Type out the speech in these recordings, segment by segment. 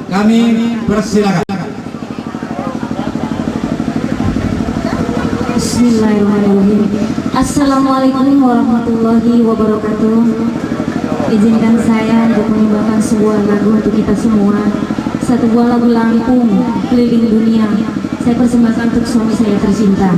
Kami persilakan. Bismillahirrahmanirrahim. Assalamualaikum warahmatullahi wabarakatuh. Izinkan saya untuk menyumbangkan sebuah lagu untuk kita semua. Satu buah lagu Lampung keliling dunia. Saya persembahkan untuk suami saya tercinta.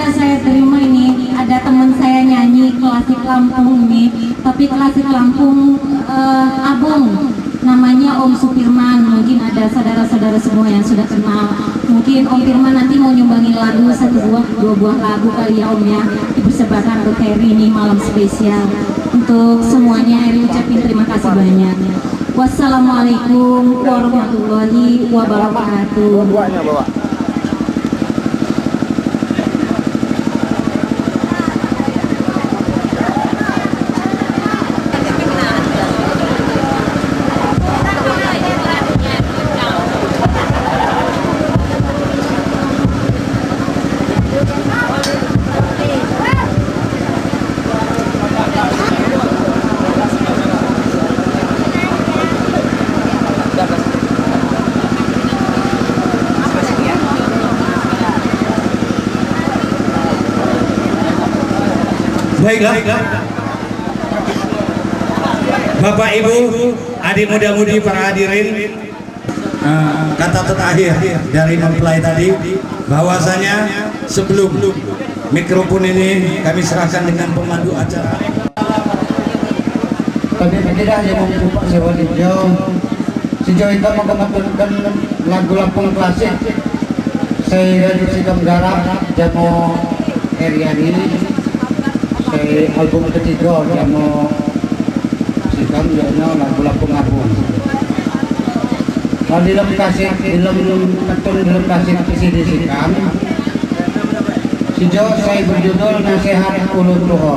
saya terima ini ada teman saya nyanyi klasik Lampung ini, tapi klasik Lampung Abung, namanya Om Supirman. Mungkin ada saudara-saudara semua yang sudah kenal. Mungkin Om Firman nanti mau nyumbangin lagu dua buah lagu kali ya Om ya, dipersembahkan untuk Eri ini malam spesial. Untuk semuanya Eri ucapin terima kasih banyak. Wassalamualaikum warahmatullahi wabarakatuh. Baiklah, Bapak Ibu, adik muda-mudi para hadirin, kata terakhir dari mempelai tadi, bahwasanya sebelum mikrofon ini kami serahkan dengan pemandu acara. Kami tidak yang membuka sewa hijau. Sejauh itu mengematkan lagu Lampung klasik. Saya dari Sikam Garap, Jamo Eriani. Saya album ketiga, Jamo Sikam Jono lagu Lampung Abung. Kalau di dalam kasih, dalam kasih di Sikam. Sejauh saya berjudul Nasihat Ulun Tuho.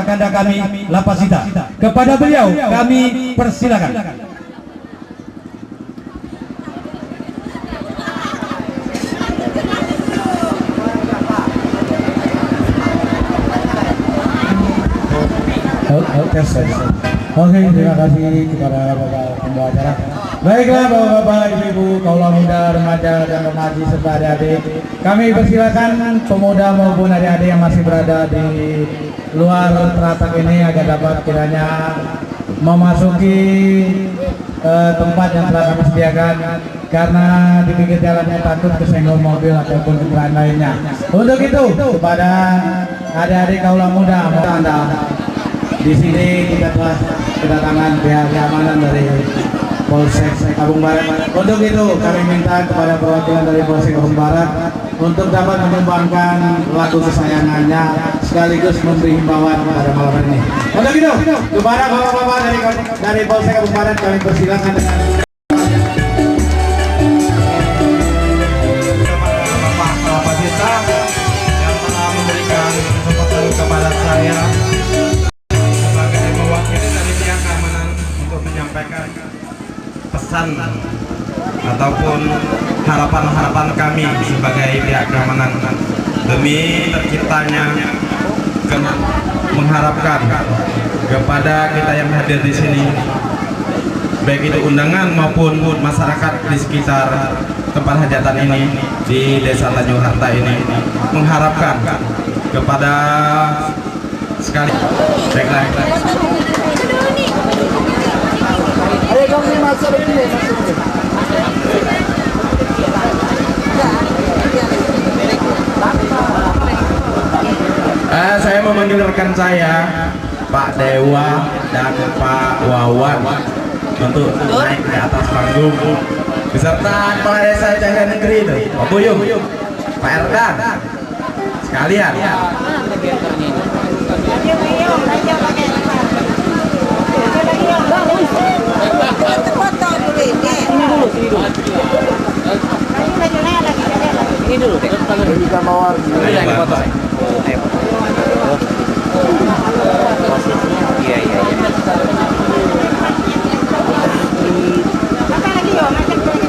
Kakanda kami Lapasita. Kepada beliau kami persilakan. Oke, terima kasih kepada Bapak pembawa acara. Baiklah Bapak-bapak, Ibu-ibu, kaula muda, remaja dan remaji serta adik-adik, kami persilakan pemuda maupun adik-adik yang masih berada di luar teratak ini agar dapat kiranya memasuki tempat yang telah kami sediakan, karena di pinggir jalannya takut kesenggol mobil ataupun kendaraan lainnya. Untuk itu kepada adik-adik kaula muda, Anda di sini kita telah kedatangan pihak keamanan dari Polsek Kabung Barat. Untuk itu kami minta kepada perwakilan dari Polsek Kabung Barat untuk dapat menyumbangkan lagu kesayangannya sekaligus memberi himbauan pada malam ini. Untuk itu kepada bapak-bapak dari Polsek Kabung Barat kami persilakan dengan Bapak Lapasita yang telah memberikan kesempatan kepada saya sebagai mewakili dari pihak keamanan untuk menyampaikan pesan ataupun harapan-harapan kami sebagai pihak keamanan demi terciptanya mengharapkan kepada kita yang hadir di sini, baik itu undangan maupun masyarakat di sekitar tempat hajatan ini di Desa Tanjung Harta ini, mengharapkan kepada sekali baiklah. Saya memanggil rekan saya Pak Dewa dan Pak Wawan untuk naik ke atas panggung beserta Kepala Desa Cahaya Negeri itu Pak Buyung, Pak Erdan sekalian. Ini dulu deh. Kita bawa foto. Iya. Apa lagi yo? Macam yang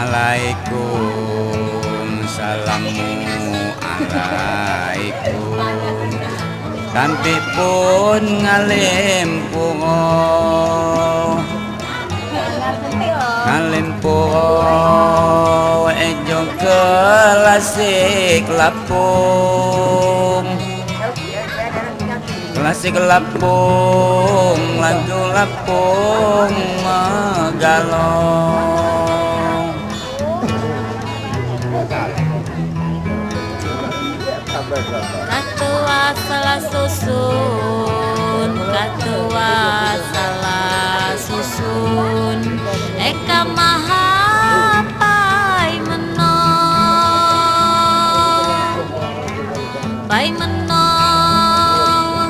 Assalamualaikum. Cantik pun ngalimpo ejo klasik lapung lagu lapung galong salah susun, katua salah susun, eka maha pai menong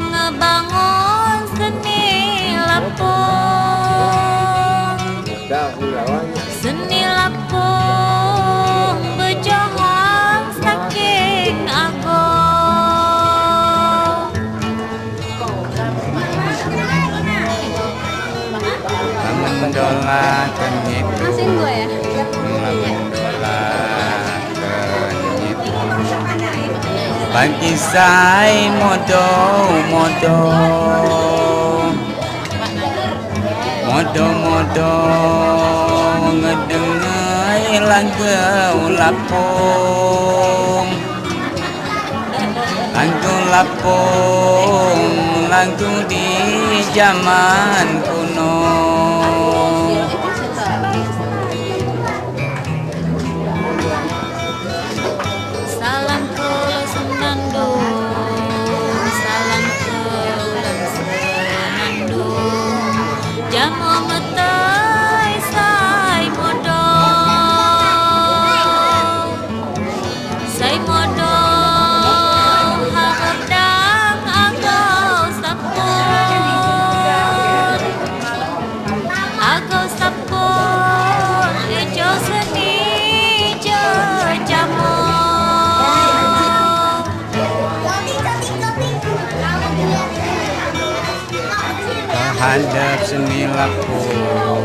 ngebangun seni lapung, seni lapung bejohan saking agung. Mendola kenyitu Masin gue ya. mendola kenyitu bagi saya modo ngedengai lagu lapung lagu di zaman kuno. Salam kula senandung, salam kula senandung, jamu metai sai modong harap dang agau sapun ejo seni jo jamu. Terhadap seni lapung,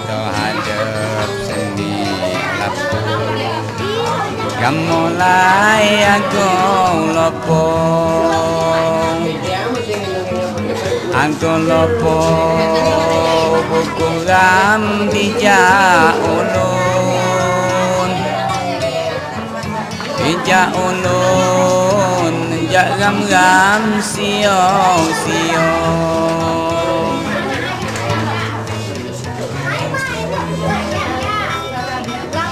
terhadap seni lapung, gamulai aku lopong, buku ram dijak ulun, jak ram siong.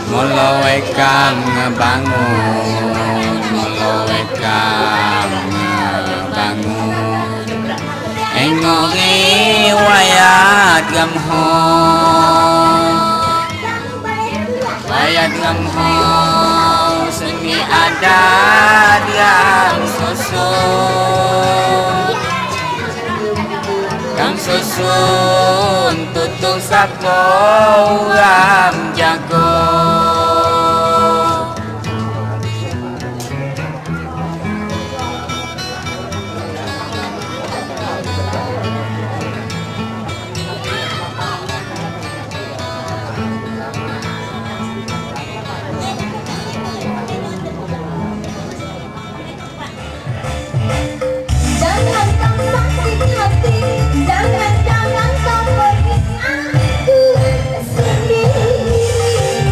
Mulai kang ngebangun, engoki wayat gamhong, seni adat yang susun, tutung sapo ulam jago. Jangan kau sakit hati, jangan kau pergi, aku sendiri.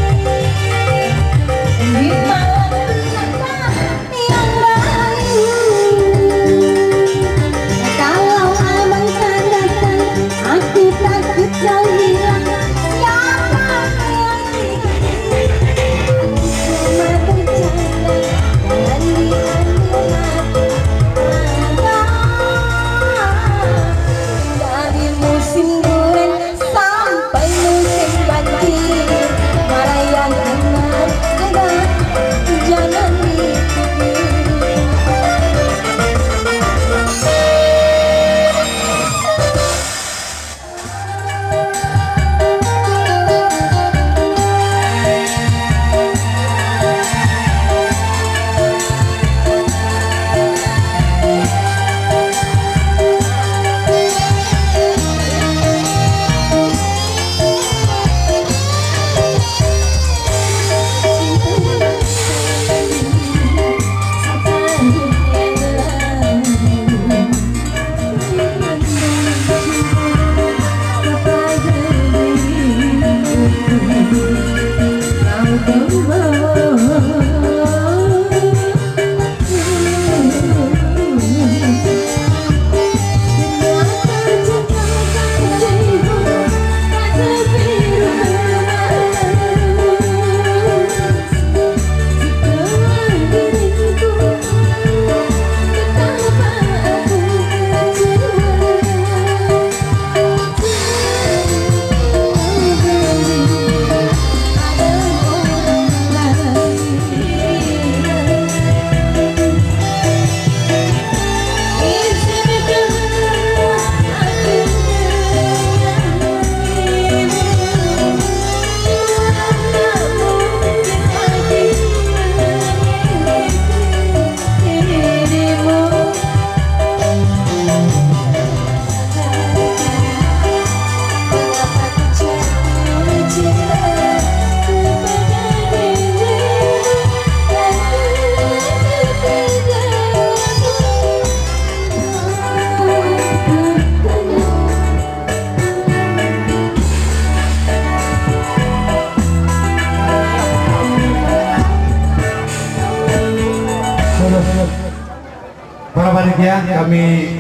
panitia kami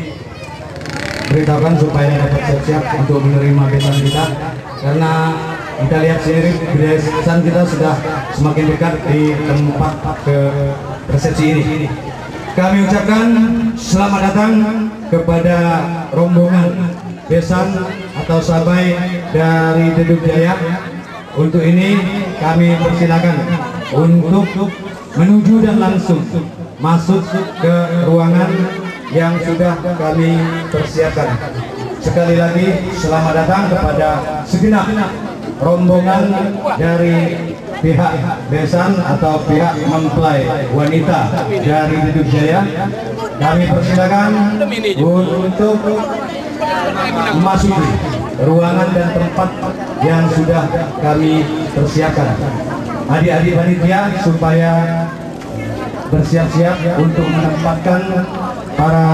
beritahukan supaya dapat siap-siap untuk menerima besan kita, karena kita lihat sendiri besan kita sudah semakin dekat di tempat ke resepsi ini. Kami ucapkan selamat datang kepada rombongan besan atau sabai dari Deduk Jaya. Untuk ini kami persilakan untuk menuju dan langsung masuk ke ruangan yang sudah kami persiapkan. Sekali lagi selamat datang kepada segenap rombongan dari pihak besan atau pihak mempelai wanita dari Deduk Jaya. Kami persilakan untuk memasuki ruangan dan tempat yang sudah kami persiapkan. Adik-adik panitia supaya bersiap-siap untuk menempatkan para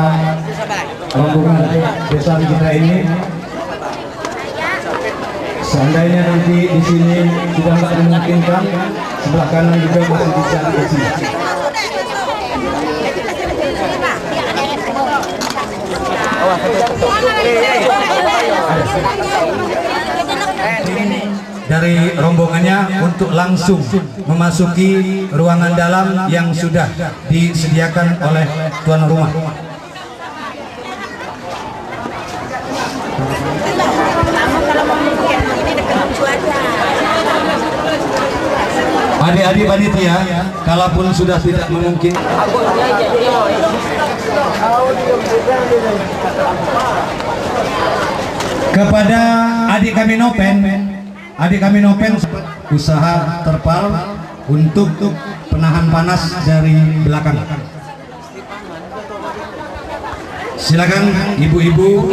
rombongan besan kita ini. Seandainya nanti di sini sudah tidak memungkinkan, sebelah kanan juga masih bisa diisi. Dari rombongannya untuk langsung memasuki ruangan dalam yang sudah disediakan oleh tuan rumah. Adik-adik panitia, kalaupun sudah tidak memungkinkan, kepada adik kami nopen usaha terpal untuk penahan panas dari belakang. Silakan ibu-ibu.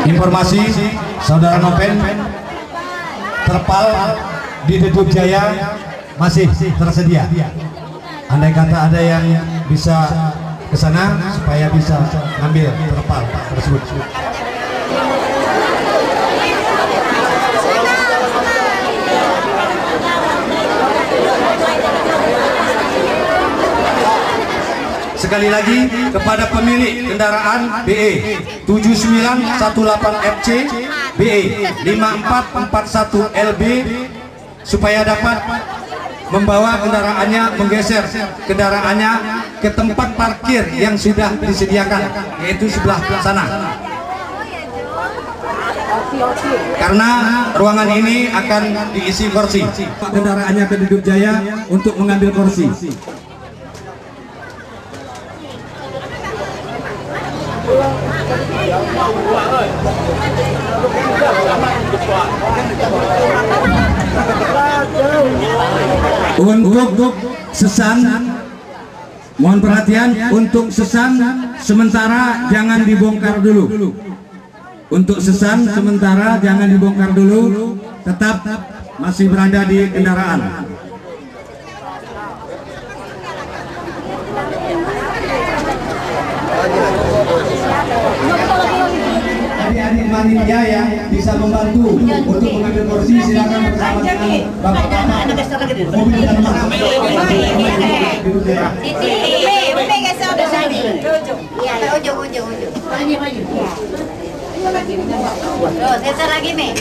Informasi saudara nopen, terpal di Deduk Jaya masih tersedia. Andai kata ada yang bisa ke sana supaya bisa ambil terpal tersebut. Sekali lagi kepada pemilik kendaraan BE 7918FC BE 5441 LB supaya dapat membawa kendaraannya, menggeser kendaraannya ke tempat parkir yang sudah disediakan, yaitu sebelah sana. Karena ruangan ini akan diisi kursi. Kendaraannya ke Deduk Jaya untuk mengambil kursi. Untuk sesan, mohon perhatian, untuk sesan sementara jangan dibongkar dulu. Untuk sesan sementara jangan dibongkar dulu, tetap masih berada di kendaraan. Adik-adik panitia yang bisa membantu untuk mengambil kursi silakan bersama dengan bapak-bapak mobil dan Geser lagi nih.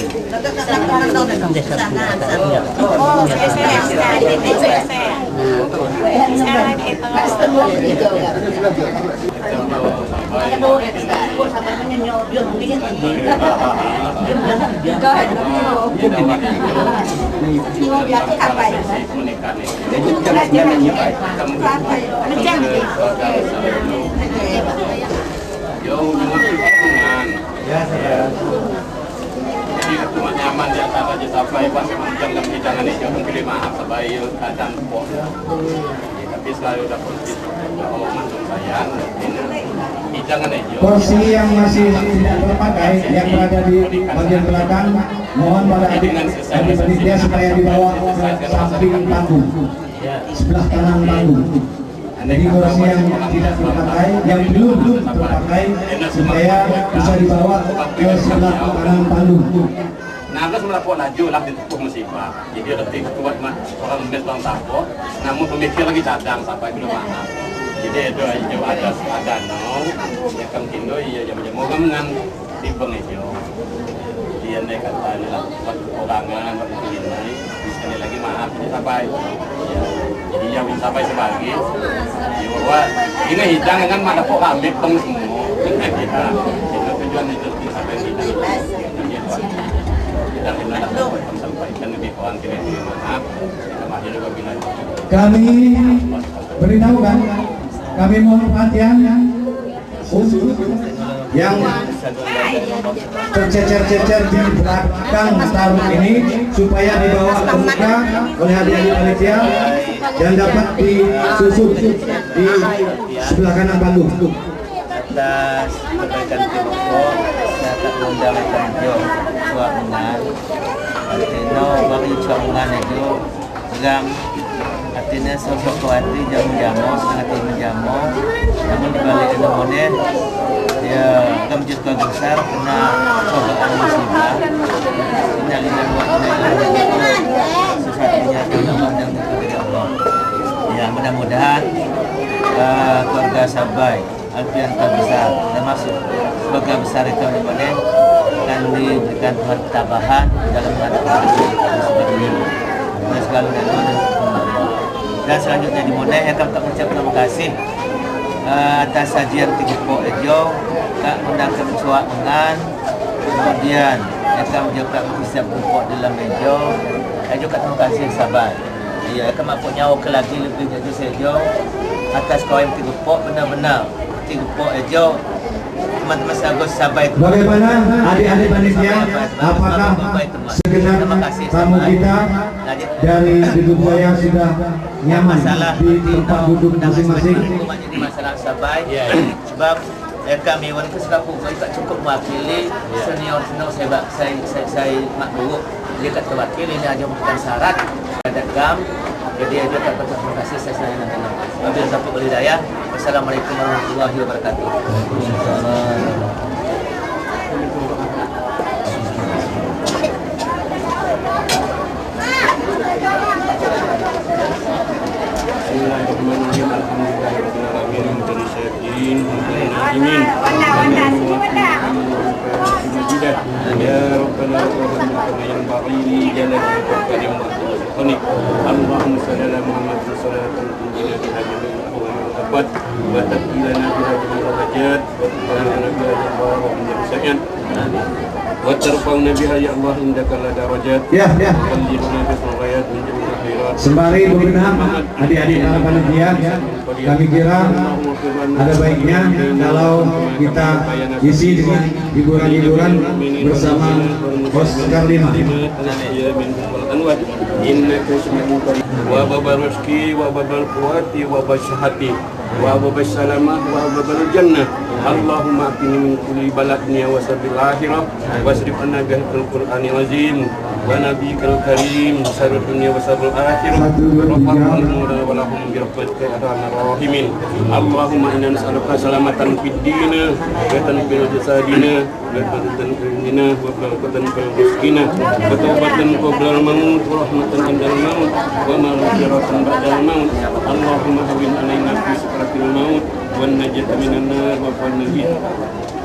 Jadi cuma nyaman ya kata aja sampai pas jangan hidangan ini jangan pilih maaf sebaik keadaan pok. Tapi selalu dapat Allah mandung sayang. Hidangan aja. Kursi yang masih tidak terpakai yang berada di bagian belakang, mohon pada adik panitia supaya dibawa ke samping panggung, sebelah kanan panggung. Jadi kursi yang tidak terpakai, yang belum terpakai supaya bisa dibawa ke sebelah kanan panggung. Nagas melapor laju lah ditutup musibah. Jadi letih kuat mah orang mes bang sapo. Namun pemikir lagi cadang sampai belum mahal. Jadi itu aja ada nong. Yang kang kindo iya jam mau ngan di bang itu. Dia nih kata ini lah buat orangan buat ini. Sekali lagi maaf ini sampai. Ya, jadi yang sampai sebagai. Bahwa ini hidang kan mana kok ambil peng semua. Kita itu tujuan itu sampai hidang. Dan kita sampaikan lebih kawan maaf. Kami beritahukan, kami mohon perhatian yang tercecer-cecer di belakang tarung ini supaya dibawa ke muka oleh adik-adik panitia dan dapat disusun di sebelah kanan panggung. Atas kebaikan Timoko, saya akan mengundang Kanjo suamengan. Artinya bagi suamengan itu pegang artinya sosok hati jamu-jamu, sangat menjamu. Namun dibalik itu model, dia kemjut besar kena cobaan musibah. Innalillahi wa inna ilaihi raji'un. Sesuatunya Allah dan dari Allah. Ya mudah-mudahan keluarga Sabai Alfian terbesar termasuk keluarga besar itu kemudian akan diberikan tambahan dalam menghadapi musibah ini. Segala dan selanjutnya dimulai akan mengucap terima kasih atas sajian Tigo Ejo kak mendangkan suak mengan kemudian akan menjawab kisah pupuk dalam Ejo juga terima kasih sahabat ya akan mampunya oke lagi lebih jauh sejo atas kawan Tigo benar-benar Tigo Ejo teman-teman sahabat Bagaimana adik-adik panitia, apakah segenap tamu kita dari Gedung Jaya sudah nyaman di tempat duduk masing-masing? Jadi masalah sabai sebab kami wanita selaku tak cukup mewakili senior saya makhluk dia kata terwakil ini aja bukan syarat ada gam jadi dia kata terima kasih saya nanti wabil taufiq wal hidayah. Wassalamualaikum warahmatullahi wabarakatuh. Allahumma salli ala Muhammad sallallahu alaihi wa tatilana biha darajat wa tarfa'na biha darajat wa tarfa'na biha ya Allah indaka la darajat Ya. Sembari berbenah adik-adik para panitia, kami kira ada baiknya kalau kita isi dengan hiburan-hiburan bersama host Karlina. Wa babal rizki wa babal quwati wa basyahati wa babal salamah wa babal jannah. Allahumma atini min kulli baladni wa sabil akhirah wasrif anna bihal qur'anil azim wa nabiyikal karim sarud dunya wa sarul akhirah rahmatul muda wa lahum bi rahmatika ya arhamar rahimin. Allahumma inna nas'aluka salamatan fid din wa tanfil jasadina wa tanfilna wa barakatan fil rizqina wa tawbatan qabla al-maut wa rahmatan indal maut wa maghfiratan ba'dal maut. Allahumma hawwin alaina fi sakratil maut wan najata minan nar wa qul nabi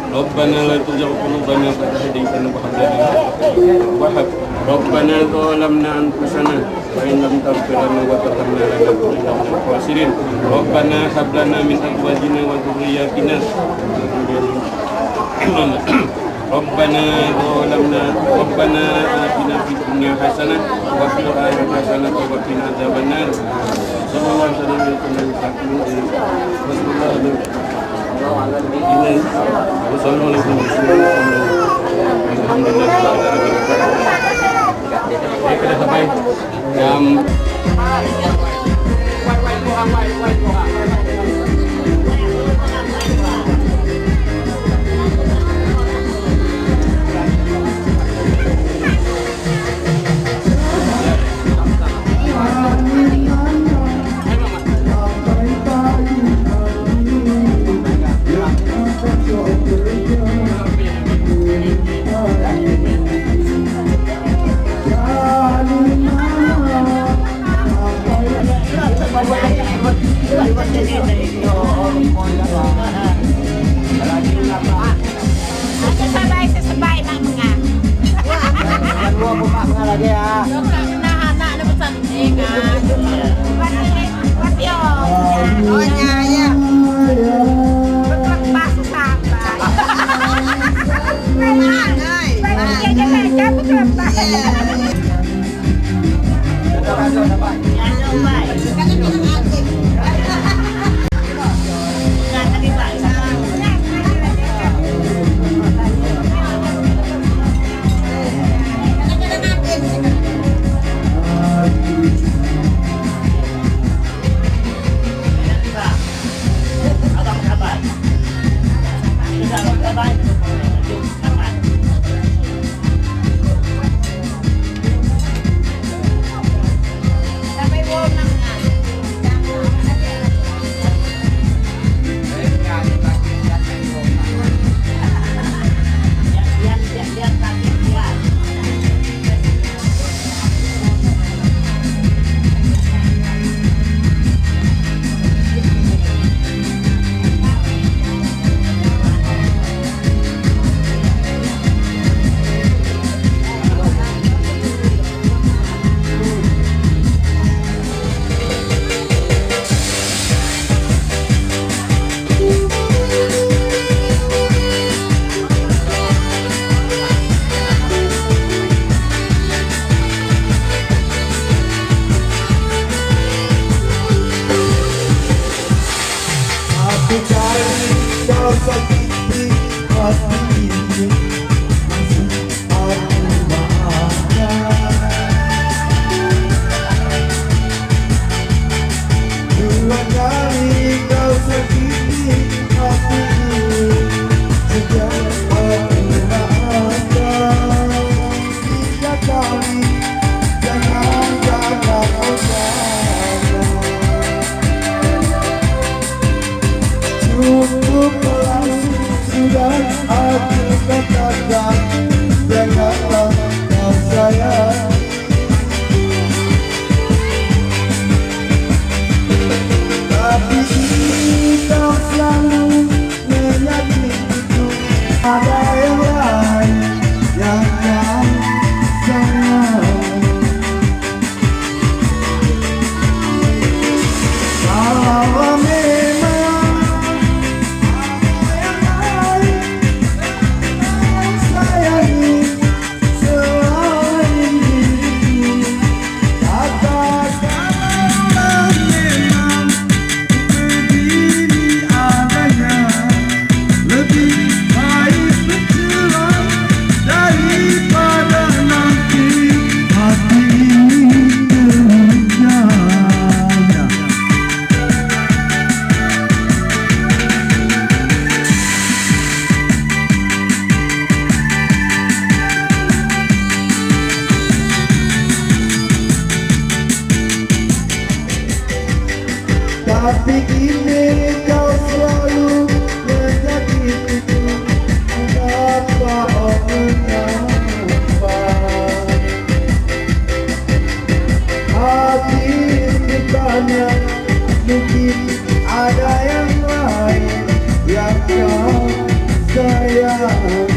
Rabbana la tuzigh qulubana ba'da idh hadaytana wa hab lana wahab Rabbana zalamna anfusana wa in lam taghfir lana wa tarhamna lanakunanna minal khasirin. Rabbana hab lana min azwajina wa dhurriyyatina Rabbana zalamna Rabbana atina fid dunya hasanah wa fil akhirati hasanah wa qina adzabannar. Sallallahu alaihi Tapi kini kau selalu menyakitiku. Mengapa kau mengapa hati bertanya, mungkin ada yang lain yang kau sayangi.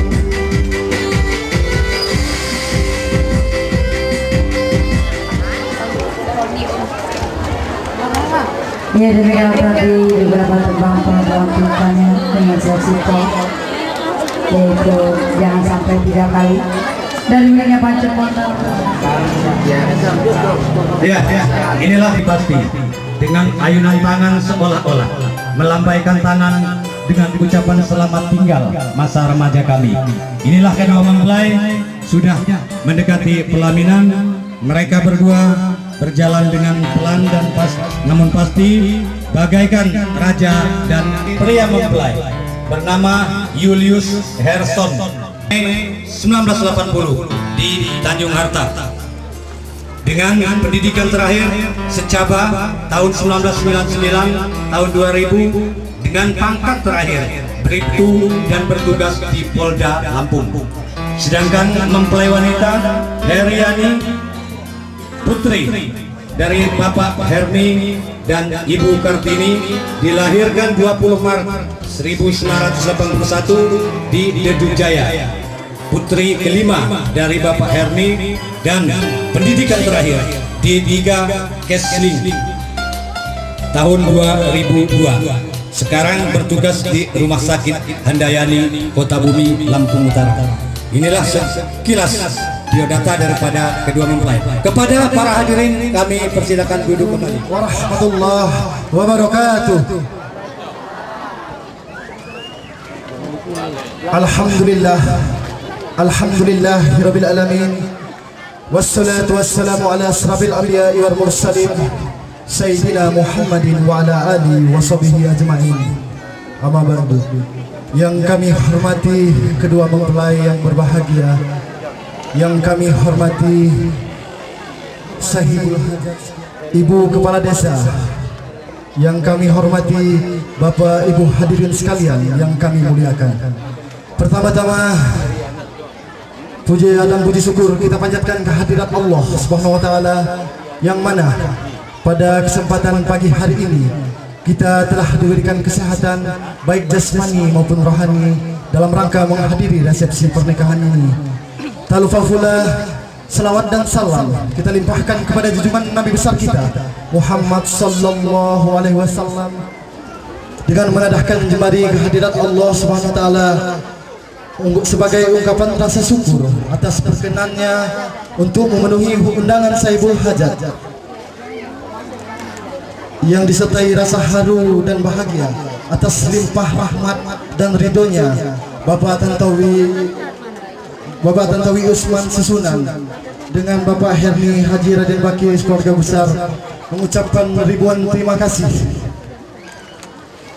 Ya, demikian tadi beberapa tebang pengalamannya dengan sesi talk, yaitu jangan sampai 3 kali dan miliknya Pancen Motor. Ya, inilah pasti dengan ayunan tangan seolah-olah melambaikan tangan dengan ucapan selamat tinggal masa remaja kami. Inilah kedua mempelai sudah mendekati pelaminan. Mereka berdua berjalan dengan pelan dan namun pasti bagaikan raja dan pria mempelai bernama Julius Herson 1980 di Tanjung Harta dengan pendidikan terakhir secaba tahun 1999 tahun 2000 dengan pangkat terakhir Bribtu dan bertugas di Polda Lampung. Sedangkan mempelai wanita Heriani Putri dari Bapak Hermi dan Ibu Kartini dilahirkan 20 Maret 1981 di Deduk Jaya. Putri kelima dari Bapak Hermi dan pendidikan terakhir di Diga Kesling tahun 2002. Sekarang bertugas di Rumah Sakit Handayani Kota Bumi Lampung Utara. Inilah sekilas biodata daripada kedua mempelai. Kepada para hadirin kami persilakan duduk kembali. Warahmatullahi wabarakatuh. Alhamdulillahirabbil alamin. Wassalatu wassalamu ala asrafil anbiya'i wal mursalin sayyidina Muhammadin wa ala alihi wa sahbihi ajma'in. Amma ba'du. Yang kami hormati kedua mempelai yang berbahagia, yang kami hormati sahibul hajat Ibu Kepala Desa, yang kami hormati Bapak Ibu hadirin sekalian yang kami muliakan. Pertama-tama puji dan puji syukur kita panjatkan kehadirat Allah Subhanahu wa taala, yang mana pada kesempatan pagi hari ini kita telah diberikan kesehatan baik jasmani maupun rohani dalam rangka menghadiri resepsi pernikahan ini. Tak lupa pula selawat dan salam kita limpahkan kepada junjungan Nabi besar kita Muhammad sallallahu alaihi wasallam, dengan menadahkan jemari kehadirat Allah Subhanahu wa taala sebagai ungkapan rasa syukur atas perkenannya untuk memenuhi undangan sahibul hajat yang disertai rasa haru dan bahagia atas limpah rahmat dan ridhonya Bapak Tantowi Usman Susunan dengan Bapak Herni Haji Raden Bakir keluarga besar mengucapkan ribuan terima kasih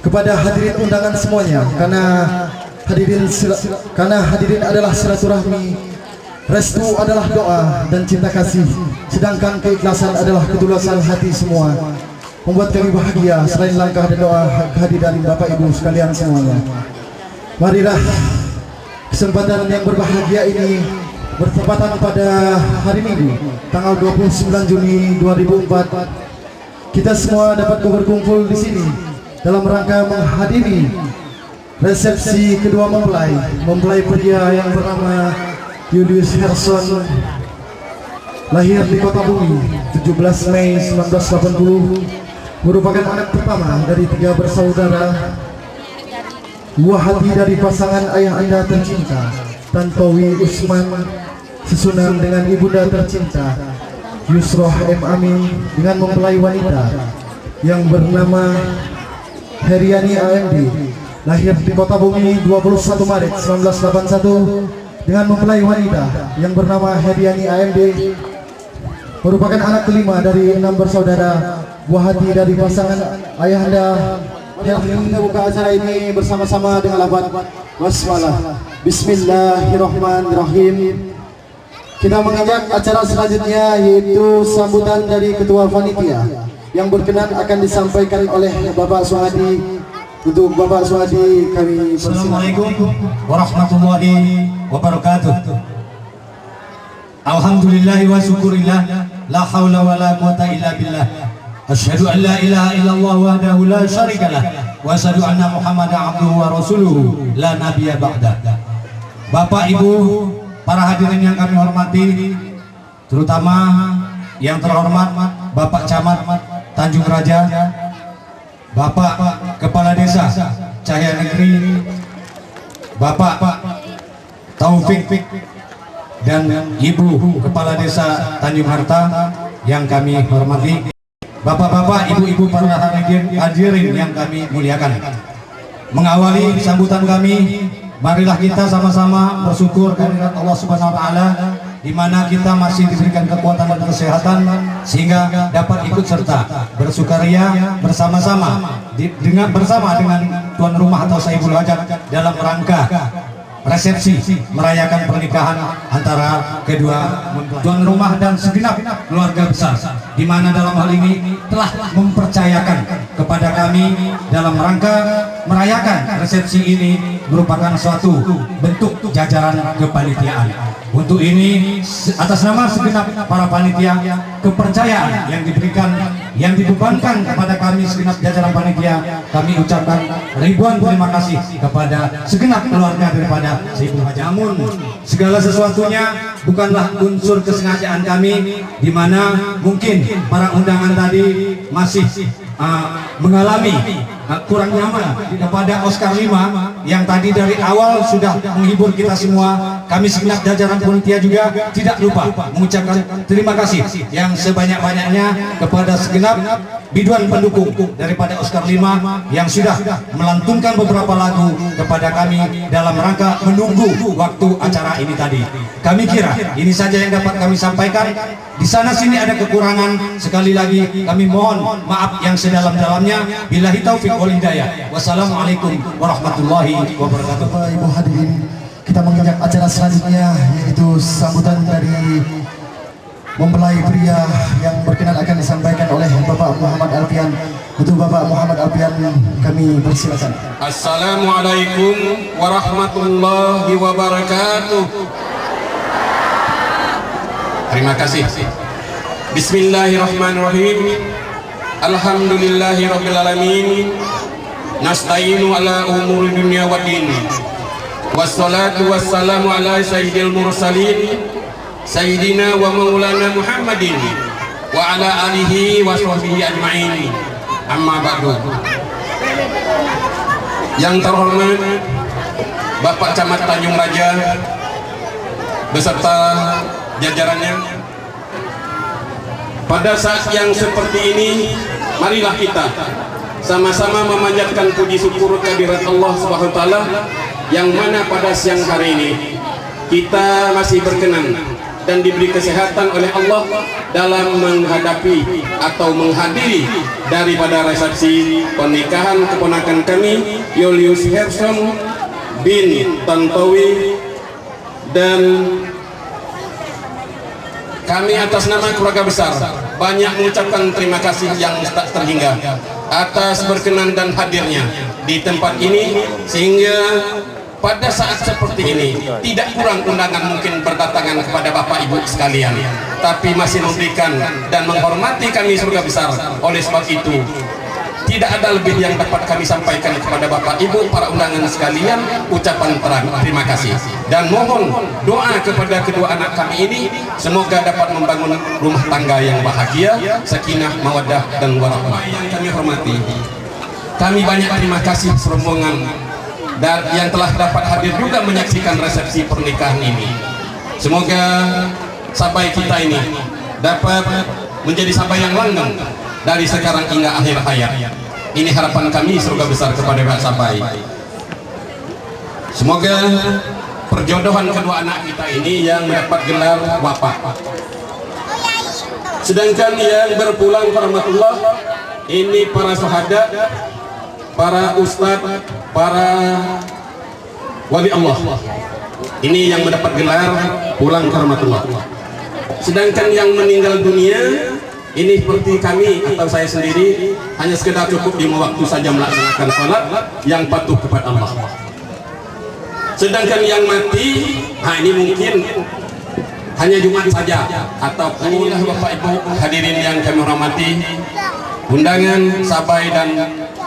kepada hadirin undangan semuanya, karena hadirin adalah silaturahmi, restu adalah doa dan cinta kasih, sedangkan keikhlasan adalah ketulusan hati semua. Membuat kami bahagia selain langkah dan doa hadir dari Bapak Ibu sekalian semuanya. Marilah kesempatan yang berbahagia ini bertepatan pada hari Minggu tanggal 29 Juni 2004, kita semua dapat berkumpul di sini dalam rangka menghadiri resepsi kedua mempelai pria yang bernama Julius Herson, lahir di Kota Bumi 17 Mei 1980, merupakan anak pertama dari 3 bersaudara, buah hati dari pasangan ayah anda tercinta Tantowi Usman Susunan dengan ibunda tercinta Yusroh M. Amin, dengan mempelai wanita yang bernama Heriani AMD, lahir di Kota Bumi 21 Maret 1981, dengan mempelai wanita yang bernama Heriani AMD, merupakan anak kelima dari 6 bersaudara, buah hati dari pasangan ayahanda. Kita buka acara ini bersama-sama dengan lafaz basmalah. Bismillahirrahmanirrahim. Kita menginjak acara selanjutnya, yaitu sambutan dari ketua panitia yang berkenan akan disampaikan oleh Bapak Suhadi. Untuk Bapak Suhadi kami persilakan. Assalamualaikum warahmatullahi wabarakatuh. Alhamdulillahi wa syukurillah, la haula wa la quwata illa billah. Asyhadu an la ilaha illallah wahdahu la syarikalah wa asyhadu anna Muhammadan abduhu wa rasuluhu la nabiyya ba'da. Bapak Ibu, para hadirin yang kami hormati, terutama yang terhormat Bapak Camat Tanjung Raja, Bapak Kepala Desa Cahaya Negeri, Bapak Taufik, dan Ibu Kepala Desa Tanjung Harta yang kami hormati, Bapak-bapak, ibu-ibu, para hadirin yang kami muliakan. Mengawali sambutan kami, marilah kita sama-sama bersyukur kehadirat Allah Subhanahu wa taala, di mana kita masih diberikan kekuatan dan kesehatan sehingga dapat ikut serta bersukaria bersama-sama bersama dengan tuan rumah atau sahibul hajat dalam rangka resepsi merayakan pernikahan antara kedua tuan rumah dan segenap keluarga besar, di mana dalam hal ini telah mempercayakan kepada kami dalam rangka merayakan resepsi ini merupakan suatu bentuk jajaran kepanitiaan. Untuk ini, atas nama segenap para panitia, kepercayaan yang diberikan, yang dibebankan kepada kami segenap jajaran panitia, kami ucapkan ribuan terima kasih kepada segenap keluarga daripada Sayyidul Hajat. Namun segala sesuatunya bukanlah unsur kesengajaan kami, di mana mungkin para undangan tadi masih mengalami kurang nyaman kepada Oscar 5 yang tadi dari awal sudah menghibur kita semua. Kami segenap jajaran panitia juga tidak lupa mengucapkan terima kasih yang sebanyak-banyaknya kepada segenap biduan pendukung daripada Oscar 5 yang sudah melantunkan beberapa lagu kepada kami dalam rangka menunggu waktu acara ini tadi. Kami kira ini saja yang dapat kami sampaikan. Di sana sini ada kekurangan, sekali lagi kami mohon maaf yang sedalam-dalamnya. Billahi taufik wal hidayah. Wassalamualaikum warahmatullahi wabarakatuh. Bapak Ibu hadirin, kita menginjak acara selanjutnya, yaitu sambutan dari mempelai pria yang berkenan akan disampaikan oleh Bapak Muhammad Alfian. Untuk Bapak Muhammad Alfian kami persilakan. Assalamualaikum warahmatullahi wabarakatuh. Terima kasih. Bismillahirrahmanirrahim. Alhamdulillahirabbil alamin. Nasta'inu ala umuri dunya waddin. Wassalatu wassalamu ala sayyidil mursalin Sayyidina wa maulana Muhammadin wa ala alihi wa sahbihi ajma'in. Amma ba'du. Yang terhormat Bapak Camat Tanjung Raja beserta jajarannya, pada saat yang seperti ini marilah kita sama-sama memanjatkan puji syukur kehadirat Allah Subhanahu wa taala, yang mana pada siang hari ini kita masih berkenan dan diberi kesehatan oleh Allah dalam menghadapi atau menghadiri daripada resepsi pernikahan keponakan kami Julius Herson bin Tantowi, dan kami atas nama keluarga besar banyak mengucapkan terima kasih yang tak terhingga atas berkenan dan hadirnya di tempat ini, sehingga pada saat seperti ini tidak kurang undangan mungkin berdatangan kepada Bapak Ibu sekalian, tapi masih memberikan dan menghormati kami surga besar. Oleh sebab itu tidak ada lebih yang dapat kami sampaikan kepada Bapak Ibu para undangan sekalian ucapan terima kasih, dan mohon doa kepada kedua anak kami ini semoga dapat membangun rumah tangga yang bahagia, sakinah, mawaddah dan warahmah. Yang kami hormati, kami banyak terima kasih serombongan dan yang telah dapat hadir juga menyaksikan resepsi pernikahan ini. Semoga sabai kita ini dapat menjadi sabai yang langgeng dari sekarang hingga akhir hayat. Ini harapan kami surga besar kepada Pak Sabai. Semoga perjodohan kedua anak kita ini yang mendapat gelar wafat. Sedangkan yang berpulang warahmatullah ini para syuhada, para ustadz, para wali Allah. Ini yang mendapat gelar pulang warahmatullah. Sedangkan yang meninggal dunia ini seperti kami atau saya sendiri hanya sekedar cukup 5 waktu saja melaksanakan salat yang patuh kepada Allah. Sedangkan yang mati, ini mungkin hanya Jumat saja ataupun Bapak Ibu hadirin yang kami hormati, undangan sabai dan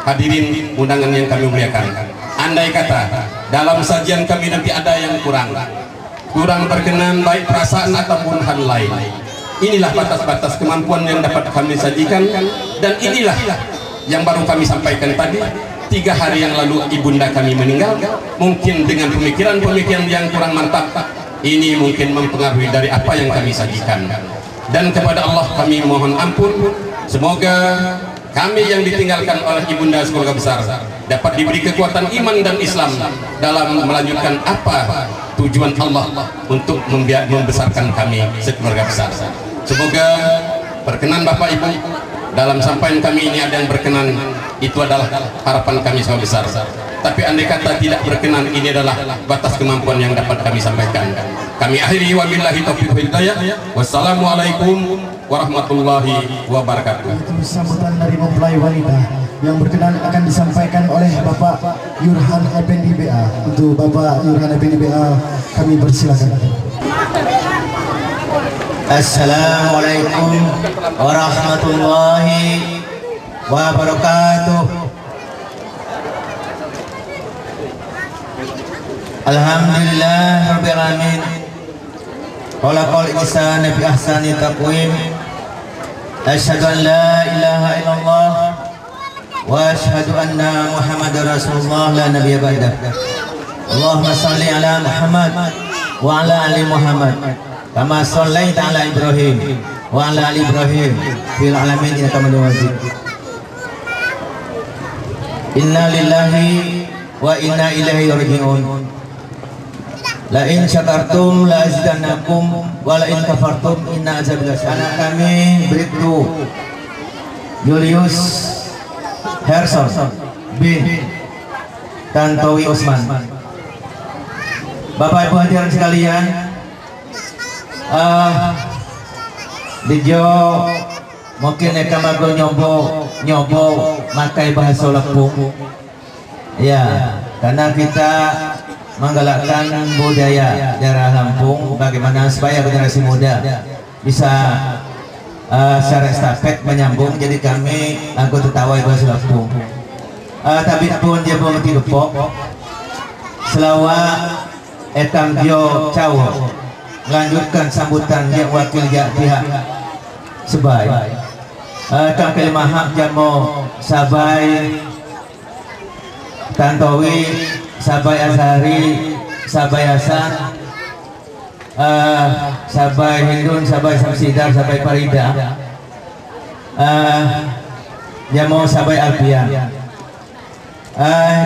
hadirin undangan yang kami muliakan. Andai kata dalam sajian kami nanti ada yang kurang berkenan baik perasaan ataupun hal lain, inilah batas-batas kemampuan yang dapat kami sajikan, dan inilah yang baru kami sampaikan tadi. 3 hari yang lalu ibunda kami meninggal, mungkin dengan pemikiran-pemikiran yang kurang mantap, ini mungkin mempengaruhi dari apa yang kami sajikan. Dan kepada Allah kami mohon ampun, semoga kami yang ditinggalkan oleh ibunda sekeluarga besar dapat diberi kekuatan iman dan Islam dalam melanjutkan apa tujuan Allah untuk membesarkan kami sekeluarga besar. Semoga berkenan Bapak Ibu dalam sampaian kami ini, ada yang berkenan, itu adalah harapan kami sekeluarga besar. Tapi andai kata tidak berkenan, ini adalah batas kemampuan yang dapat kami sampaikan. Kami akhiri wabillahi taufiq wal hidayah. Wassalamualaikum warahmatullahi wabarakatuh. Itu sambutan dari mempelai wanita yang berkenan akan disampaikan oleh Bapak Yurhan Effendi BA. Untuk Bapak Yurhan Effendi BA kami persilakan. Assalamualaikum warahmatullahi wabarakatuh. Alhamdulillah rabbil alamin. khalaqal insana bi ahsani taqwim. Asyhadu an la ilaha illallah wa asyhadu anna Muhammadar Rasulullah la nabiyya ba'dah. Allahumma shalli ala Muhammad wa ala ali Muhammad kama shallaita ala Ibrahim wa ala ali Ibrahim fil alamin innaka Hamidum Majid. Inna lillahi wa inna ilaihi raji'un. La in syakartum la azidannakum wa la in kafartum inna azabi lasyadid. Anak kami Bribtu Julius Herson bin Tantowi Usman. Bapak Ibu hadirin sekalian, Dijo mungkin mereka mago nyobo makai bahasa Lampung. Ya, karena kita menggalakkan budaya daerah Lampung, bagaimana supaya generasi muda bisa secara estafet menyambung. Jadi kami lagu tertawa bahasa Lampung. Tapi pun dia berhenti depok selawa Ekang Jo Cawo melanjutkan sambutan yang wakil pihak Sebai. Tampil mahak jamo Sabai Tantowi, Sabai Azhari, Sabai Hasan, Sabai Hindun, Sabai Samsidar, Sabai Farida, jamo Sabai Alfian.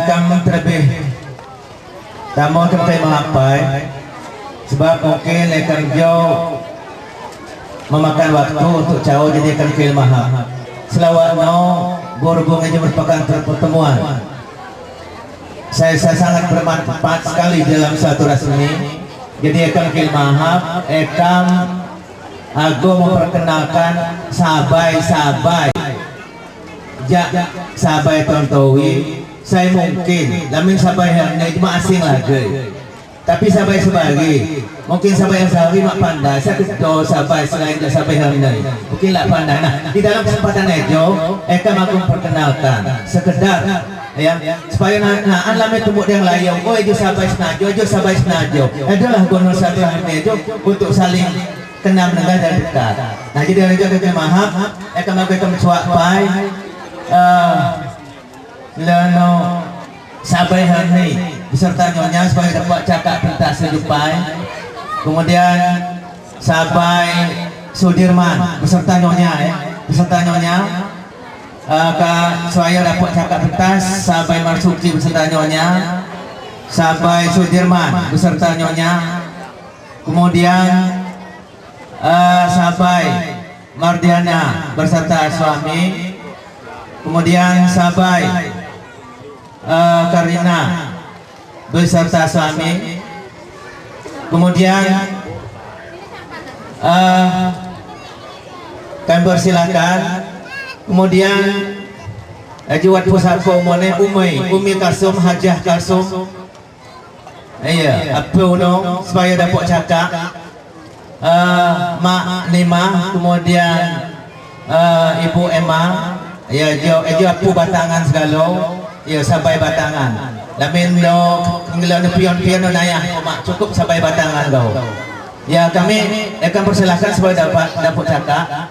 Kamu terlebih kamu terlebih menghapai sebab mungkin akan jauh memakan waktu untuk jauh jadi akan filmahap. Selawat no berhubung aja merupakan pertemuan. Saya sangat bermanfaat sekali dalam satu rasmi. Jadi akan filmahap, akan aku memperkenalkan sabai-sabai, sabai Tantowi. Saya mungkin lamin sabai yang ini cuma asing lagi, tapi sabai sebagai mungkin sabai yang sehari mak pandai. Saya kedua sabai selain sabai yang ini mungkin lah pandai. Nah, di dalam kesempatan itu akan aku memperkenalkan sekedar ya supaya nah lami tumbuk yang lain. Oh itu sabai senajo, adalah gunung satu yang itu untuk saling kenal mendengar dan dekat. Nah jadi orang itu akan mahap akan melakukan suapai Lano Sabai Hani beserta nyonya supaya dapat cakap pentas sejupai. Kemudian Sabai Sudirman beserta nyonya supaya dapat cakap pentas. Sabai Marsuki beserta nyonya, Sabai Sudirman beserta nyonya. Kemudian Sabai Mardiana beserta suami. Kemudian Sabai Karina beserta suami. Kemudian kami persilakan. Kemudian Juwat Pusat Komone Umi Kasum Hajah Kasum. Iya, apa no supaya dapat cakap. Mak Nima, kemudian Ibu Emma. Ya, jo apu batangan segala. Ya, sampai batangan. Lamin lo ngelo pion-pion naya, mak cukup sampai batangan kau. Ya, kami akan persilakan supaya dapat cakap.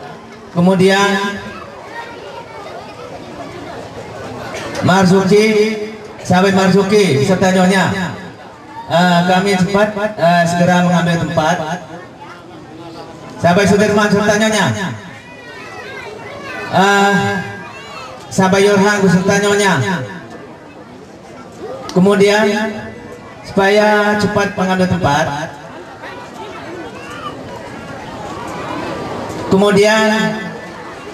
Kemudian Marzuki, sampai Marzuki serta nyonya. Kami cepat segera mengambil tempat. Sampai Sudirman serta nyonya. Sabai Yorhan beserta nyonya. Kemudian supaya cepat mengambil tempat. Kemudian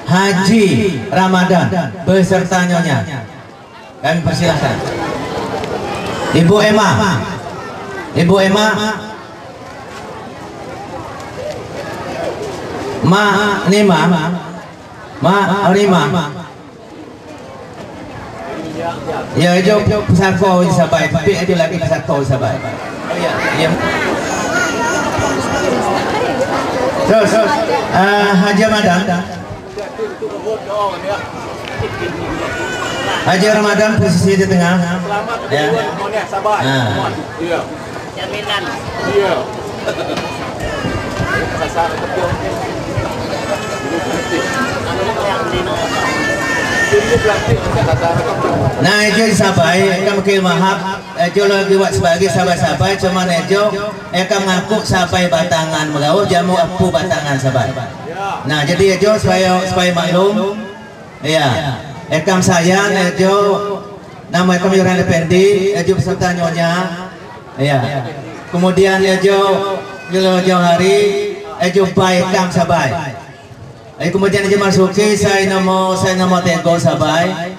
Haji Ramadan beserta nyonya. Kami persilahkan. Ibu Emma, Ma Nima, Ma Rima. Ya, jom pesako sabai, tapi ada lagi pesako sabai. Oh ya, ya. Terus, Haji Ramadan. Haji Ramadan posisi di tengah. Ya. Jaminan. Nah, ejo sabai, kam kil mahap, ejo lagi buat sebagai sabai-sabai, cuma ejo, kam ngaku sabai batangan melau, jamu apu batangan sabai. Nah, jadi ejo supaya maklum, ya, kam sayang ejo, nama kam Yuran Effendi, ejo beserta nyonya, ya. Kemudian ejo jauh hari, ejo baik kam sabai. Kemudian ejo masuki, saya nama Tego sabai.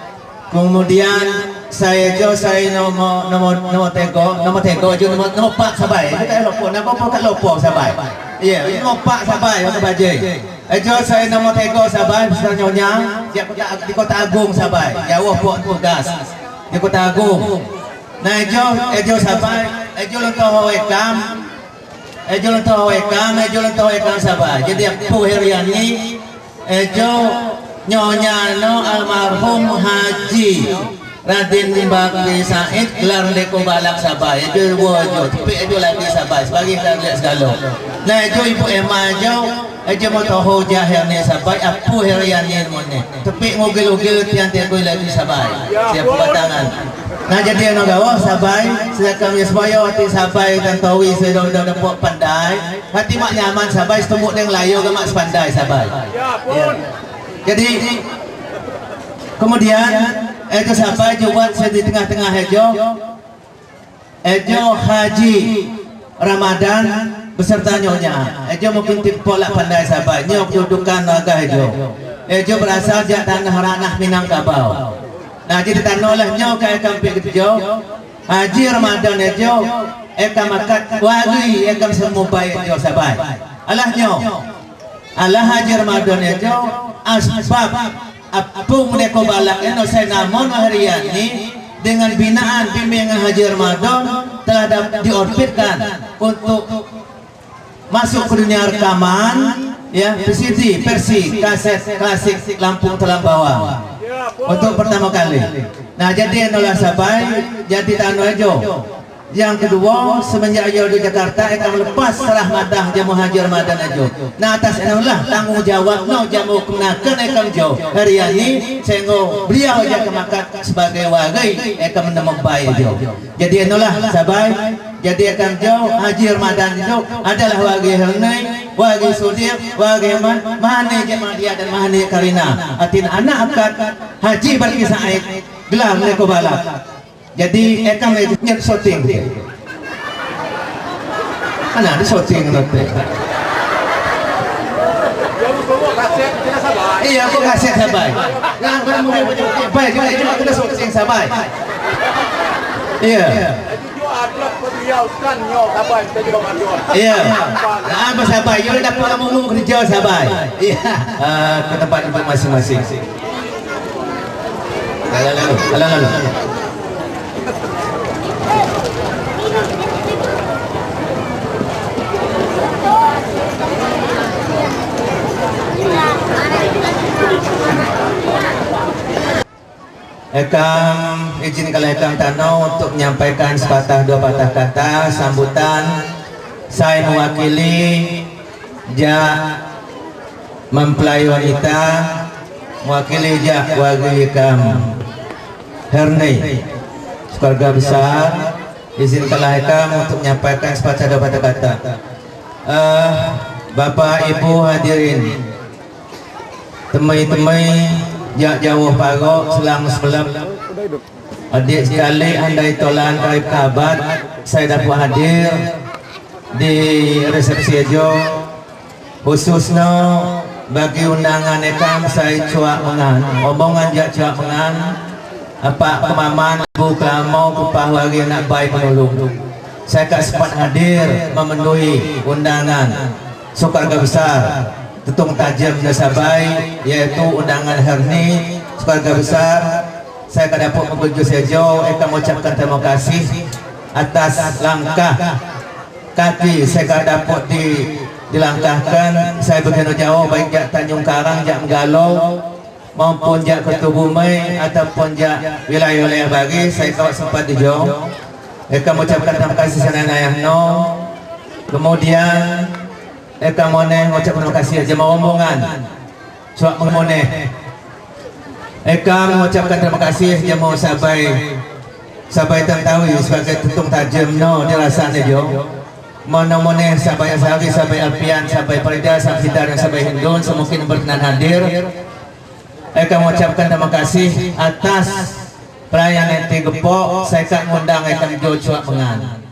Kemudian saya nama Tego je nama Pak sabai. Kita lupa nama Pak lupa sabai. Iya, nama Pak sabai waktu bajai. Saya nama Tego sabai besar nyonya di Kota Agung sabai. Jauh pok tugas di Kota Agung. Nah, ejo sabai, ejo lentoh wekam. Ejo lentoh wekam sabai. Jadi aku harian ni ejo nyonya no almarhum Haji Raden Bakri Said gelar deko balak sabai. Ejo wojo tapi ejo lagi sabai sebagai kerja segala. Nah, ejo ibu Emma ejo mau tahu jahir ni sabai aku harian ni mone. Tapi ngogel-ngogel tiang aku lagi sabai. Siap batangan. Nah, jadi ano gawa sabai sejak kami supaya hati sabai dan tawi sudah dapat pandai hati mak nyaman sabai setumuk dengan layu ke mak sepandai sabai. Ya. Jadi kemudian ejo sabai buat saya di tengah-tengah ejo Haji Ramadan beserta nyonya. Ejo mungkin tipolak pandai sabai nyok dudukan naga ejo berasal dari tanah ranah Minangkabau. Nah, jadi tanolah nyo kaya kampik jo Haji Ramadan jo makat wagi semua baik jo sabai. Alah nyo alah Haji Ramadan jo asbab apung deko balak eno saya namun harian ini dengan binaan bimbingan Haji Ramadan telah diorbitkan untuk masuk ke dunia rekaman ya versi kaset klasik Lampung Telang Bawang. Untuk pertama kali. Nah, jadi enolah sabai, jadi tanu ejo. Yang kedua, semenjak yo di Jakarta akan lepas serah madah jamu Haji Ramadan ejo. Nah, atas enolah tanggung jawab no jamu kenakan ekam jo. Hari ini sengo beliau aja kemakat sebagai wagai ekam menemu baik jo. Jadi enolah sabai, jadi akan jo Haji Ramadan jo adalah wagai hernai, wagai sudir, wagai mahani Jemadia dan mahani Karina. Atin anak akad Haji Bakri Said gelar leko balak. Jadi ekam nyet shooting. Ana di shooting nanti. Iya, aku kasih sabai. Nah, kamu baik juga cuma kita shooting sabai. Iya. Iya. Apa sabai? Yo dapat kamu kerja sabai. Iya. Ke tempat masing-masing. Lalu. Ekam izinkan Ekam Tanau untuk menyampaikan sepatah dua patah kata sambutan. Saya mewakili mempelai wanita, mewakili wagi Ekam Hernei keluarga besar. Izinkanlah Ekam untuk menyampaikan sepatah dua patah kata. Bapak Ibu hadirin, temai-temai jauh pagok selang sebelah adik sekali andai tolan karib kabat saya dapat hadir di resepsi ejo khususnya bagi undangan ekam saya cuak mengan omongan jak cuak mengan apa kemaman ibu kamu kupah lagi nak baik penolong saya tak sempat hadir memenuhi undangan keluarga besar Tutung Tajam Sabai yaitu undangan Herni keluarga besar. Saya akan dapat mengunjungi sejo akan mengucapkan terima kasih atas langkah kaki saya akan dapat dilangkahkan. Saya begitu jauh baik jak Tanjung Karang, jak Megalau maupun jak Ketubumai ataupun jak wilayah-wilayah bagi saya kawat sempat di jauh akan mengucapkan terima kasih senanayah no. Kemudian Eka moneh ngucap terima kasih aja mau omongan. Suak mengoneh. Eka mengucapkan terima kasih aja mau sabai tantawi sebagai tutung tajam no dirasanya jo. Mana moneh sabai Azhari, sabai Alpian, sabai Farida, sabai Hidar, dan sabai Hindun semungkin berkenan hadir. Eka mengucapkan terima kasih atas perayaan ente gepok. Saya akan mengundang Eka Jo Cuak Mengan.